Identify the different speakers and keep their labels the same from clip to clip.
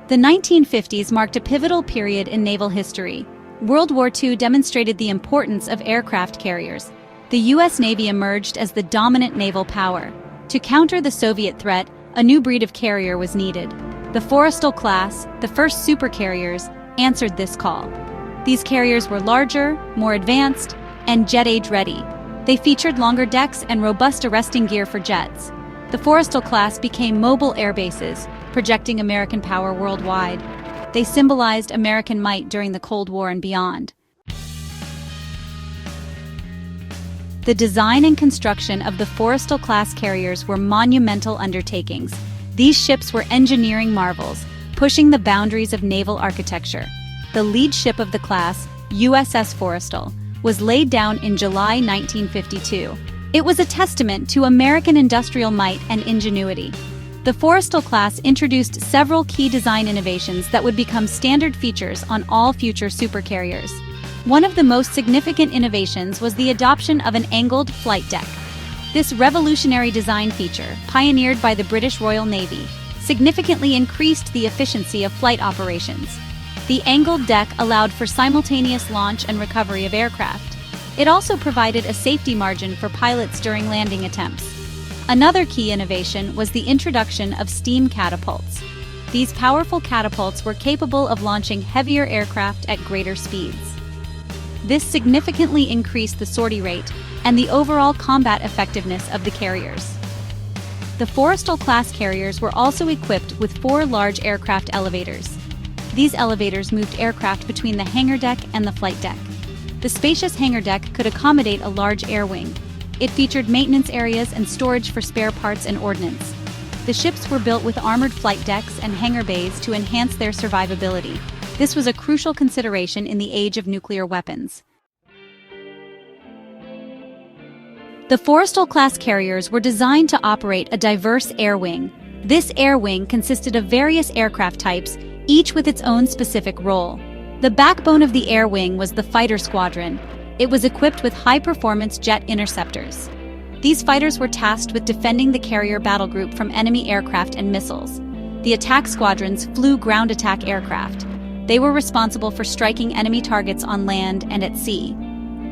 Speaker 1: The 1950s marked a pivotal period in naval history. World War II demonstrated the importance of aircraft carriers. The U.S. Navy emerged as the dominant naval power. To counter the Soviet threat, a new breed of carrier was needed. The Forrestal-Class, the first supercarriers, answered this call. These carriers were larger, more advanced, and jet-age ready. They featured longer decks and robust arresting gear for jets. The Forrestal-Class became mobile air bases, projecting American power worldwide. They symbolized American might during the Cold War and beyond. The design and construction of the Forrestal-Class carriers were monumental undertakings. These ships were engineering marvels, pushing the boundaries of naval architecture. The lead ship of the class, USS Forrestal, was laid down in July 1952. It was a testament to American industrial might and ingenuity. The Forrestal-Class introduced several key design innovations that would become standard features on all future supercarriers. One of the most significant innovations was the adoption of an angled flight deck. This revolutionary design feature, pioneered by the British Royal Navy, significantly increased the efficiency of flight operations. The angled deck allowed for simultaneous launch and recovery of aircraft. It also provided a safety margin for pilots during landing attempts. Another key innovation was the introduction of steam catapults. These powerful catapults were capable of launching heavier aircraft at greater speeds. This significantly increased the sortie rate and the overall combat effectiveness of the carriers. The Forrestal-Class carriers were also equipped with 4 large aircraft elevators. These elevators moved aircraft between the hangar deck and the flight deck. The spacious hangar deck could accommodate a large air wing. It featured maintenance areas and storage for spare parts and ordnance. The ships were built with armored flight decks and hangar bays to enhance their survivability. This was a crucial consideration in the age of nuclear weapons. The Forrestal-Class carriers were designed to operate a diverse air wing. This air wing consisted of various aircraft types, each with its own specific role. The backbone of the air wing was the fighter squadron. It was equipped with high-performance jet interceptors. These fighters were tasked with defending the carrier battle group from enemy aircraft and missiles. The attack squadrons flew ground attack aircraft. They were responsible for striking enemy targets on land and at sea.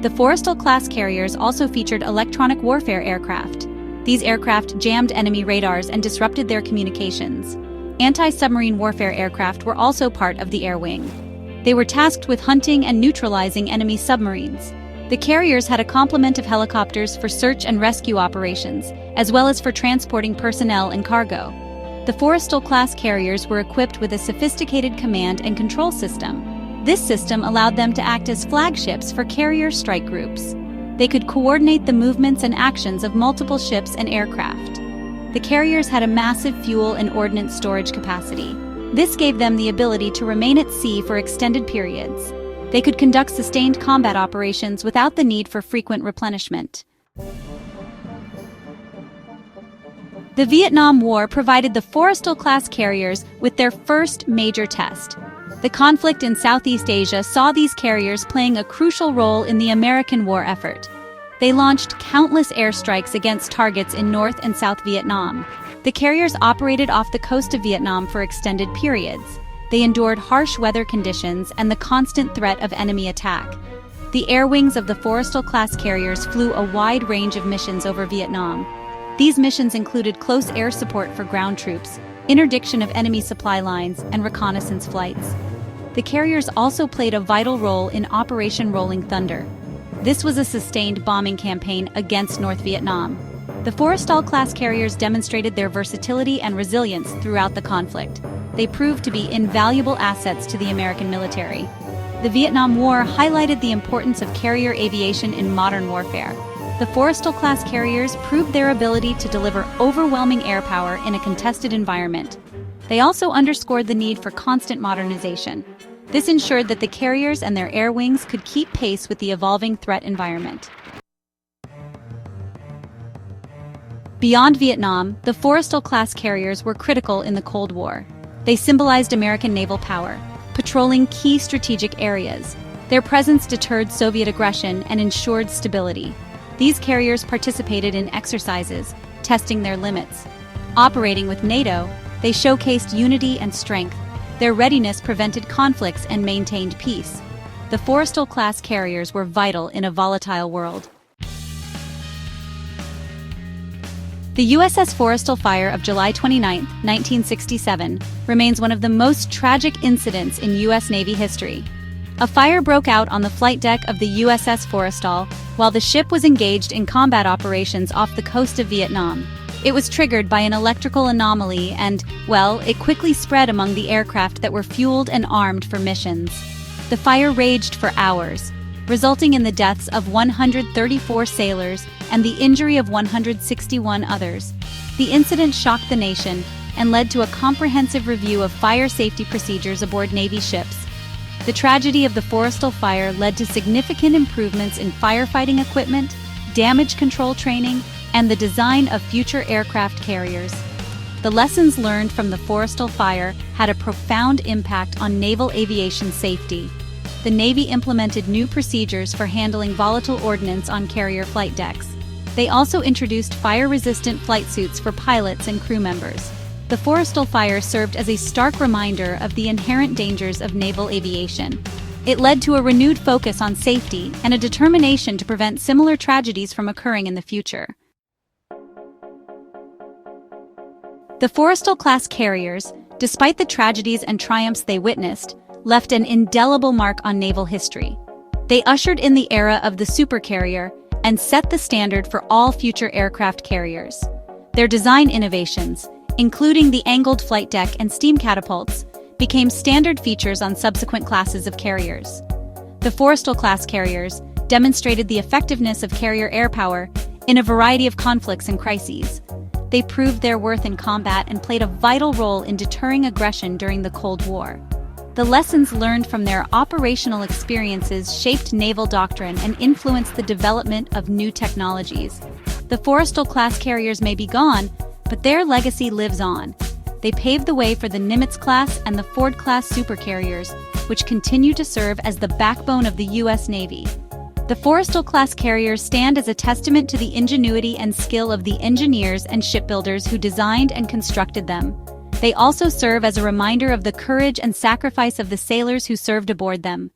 Speaker 1: The Forrestal-Class carriers also featured electronic warfare aircraft. These aircraft jammed enemy radars and disrupted their communications. Anti-submarine warfare aircraft were also part of the air wing. They were tasked with hunting and neutralizing enemy submarines. The carriers had a complement of helicopters for search and rescue operations, as well as for transporting personnel and cargo. The Forrestal-Class carriers were equipped with a sophisticated command and control system. This system allowed them to act as flagships for carrier strike groups. They could coordinate the movements and actions of multiple ships and aircraft. The carriers had a massive fuel and ordnance storage capacity. This gave them the ability to remain at sea for extended periods. They could conduct sustained combat operations without the need for frequent replenishment. The Vietnam War provided the Forrestal-Class carriers with their first major test. The conflict in Southeast Asia saw these carriers playing a crucial role in the American war effort. They launched countless airstrikes against targets in North and South Vietnam. The carriers operated off the coast of Vietnam for extended periods. They endured harsh weather conditions and the constant threat of enemy attack. The air wings of the Forrestal-Class carriers flew a wide range of missions over Vietnam. These missions included close air support for ground troops, interdiction of enemy supply lines, and reconnaissance flights. The carriers also played a vital role in Operation Rolling Thunder. This was a sustained bombing campaign against North Vietnam. The Forrestal-Class carriers demonstrated their versatility and resilience throughout the conflict. They proved to be invaluable assets to the American military. The Vietnam War highlighted the importance of carrier aviation in modern warfare. The Forrestal-Class carriers proved their ability to deliver overwhelming air power in a contested environment. They also underscored the need for constant modernization. This ensured that the carriers and their air wings could keep pace with the evolving threat environment. Beyond Vietnam, the Forrestal-Class carriers were critical in the Cold War. They symbolized American naval power, patrolling key strategic areas. Their presence deterred Soviet aggression and ensured stability. These carriers participated in exercises, testing their limits. Operating with NATO, they showcased unity and strength. Their readiness prevented conflicts and maintained peace. The Forrestal-class carriers were vital in a volatile world. The USS Forrestal fire of July 29, 1967, remains one of the most tragic incidents in U.S. Navy history. A fire broke out on the flight deck of the USS Forrestal while the ship was engaged in combat operations off the coast of Vietnam. It was triggered by an electrical anomaly and, well, it quickly spread among the aircraft that were fueled and armed for missions. The fire raged for hours, resulting in the deaths of 134 sailors and the injury of 161 others. The incident shocked the nation and led to a comprehensive review of fire safety procedures aboard Navy ships. The tragedy of the Forrestal fire led to significant improvements in firefighting equipment, damage control training, and the design of future aircraft carriers. The lessons learned from the Forrestal fire had a profound impact on naval aviation safety. The Navy implemented new procedures for handling volatile ordnance on carrier flight decks. They also introduced fire-resistant flight suits for pilots and crew members. The Forrestal fire served as a stark reminder of the inherent dangers of naval aviation. It led to a renewed focus on safety and a determination to prevent similar tragedies from occurring in the future. The Forrestal-class carriers, despite the tragedies and triumphs they witnessed, left an indelible mark on naval history. They ushered in the era of the Supercarrier and set the standard for all future aircraft carriers. Their design innovations, including the angled flight deck and steam catapults, became standard features on subsequent classes of carriers. The Forrestal-class carriers demonstrated the effectiveness of carrier air power in a variety of conflicts and crises. They proved their worth in combat and played a vital role in deterring aggression during the Cold War. The lessons learned from their operational experiences shaped naval doctrine and influenced the development of new technologies. The Forrestal-class carriers may be gone, but their legacy lives on. They paved the way for the Nimitz-class and the Ford-class supercarriers, which continue to serve as the backbone of the U.S. Navy. The Forrestal-class carriers stand as a testament to the ingenuity and skill of the engineers and shipbuilders who designed and constructed them. They also serve as a reminder of the courage and sacrifice of the sailors who served aboard them.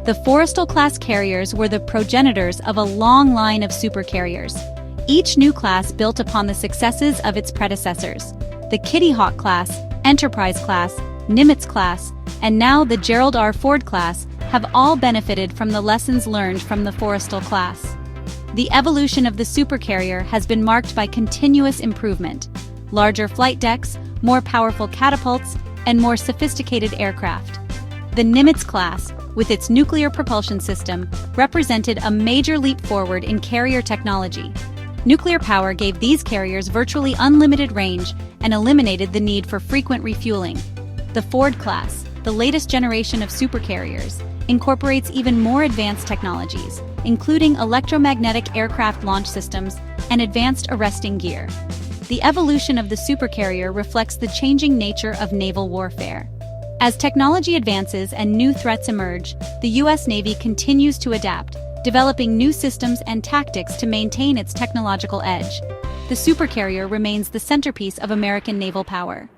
Speaker 1: The Forrestal-class carriers were the progenitors of a long line of supercarriers. Each new class built upon the successes of its predecessors. The Kitty Hawk class, Enterprise class, Nimitz class, and now the Gerald R. Ford class have all benefited from the lessons learned from the Forrestal class. The evolution of the supercarrier has been marked by continuous improvement: larger flight decks, more powerful catapults, and more sophisticated aircraft. The Nimitz class, with its nuclear propulsion system, represented a major leap forward in carrier technology. Nuclear power gave these carriers virtually unlimited range and eliminated the need for frequent refueling. The Ford class, the latest generation of supercarriers, incorporates even more advanced technologies, including electromagnetic aircraft launch systems and advanced arresting gear. The evolution of the supercarrier reflects the changing nature of naval warfare. As technology advances and new threats emerge, the U.S. Navy continues to adapt, developing new systems and tactics to maintain its technological edge. The supercarrier remains the centerpiece of American naval power.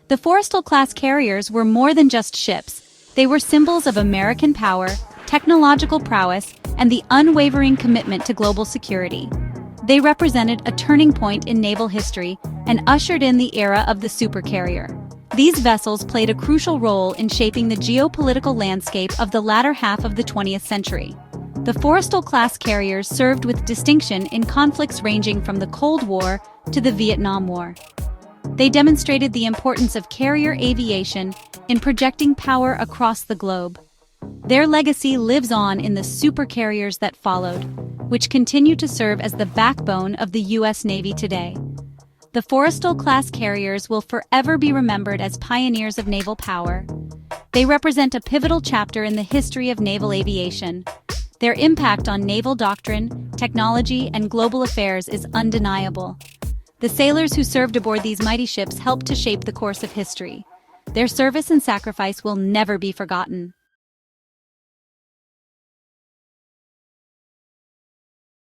Speaker 1: The Forrestal-class carriers were more than just ships. They were symbols of American power, technological prowess, and the unwavering commitment to global security. They represented a turning point in naval history and ushered in the era of the supercarrier. These vessels played a crucial role in shaping the geopolitical landscape of the latter half of the 20th century. The Forrestal-class carriers served with distinction in conflicts ranging from the Cold War to the Vietnam War. They demonstrated the importance of carrier aviation in projecting power across the globe. Their legacy lives on in the supercarriers that followed, which continue to serve as the backbone of the U.S. Navy today. The Forrestal-class carriers will forever be remembered as pioneers of naval power. They represent a pivotal chapter in the history of naval aviation. Their impact on naval doctrine, technology, and global affairs is undeniable. The sailors who served aboard these mighty ships helped to shape the course of history. Their service and sacrifice will never be forgotten.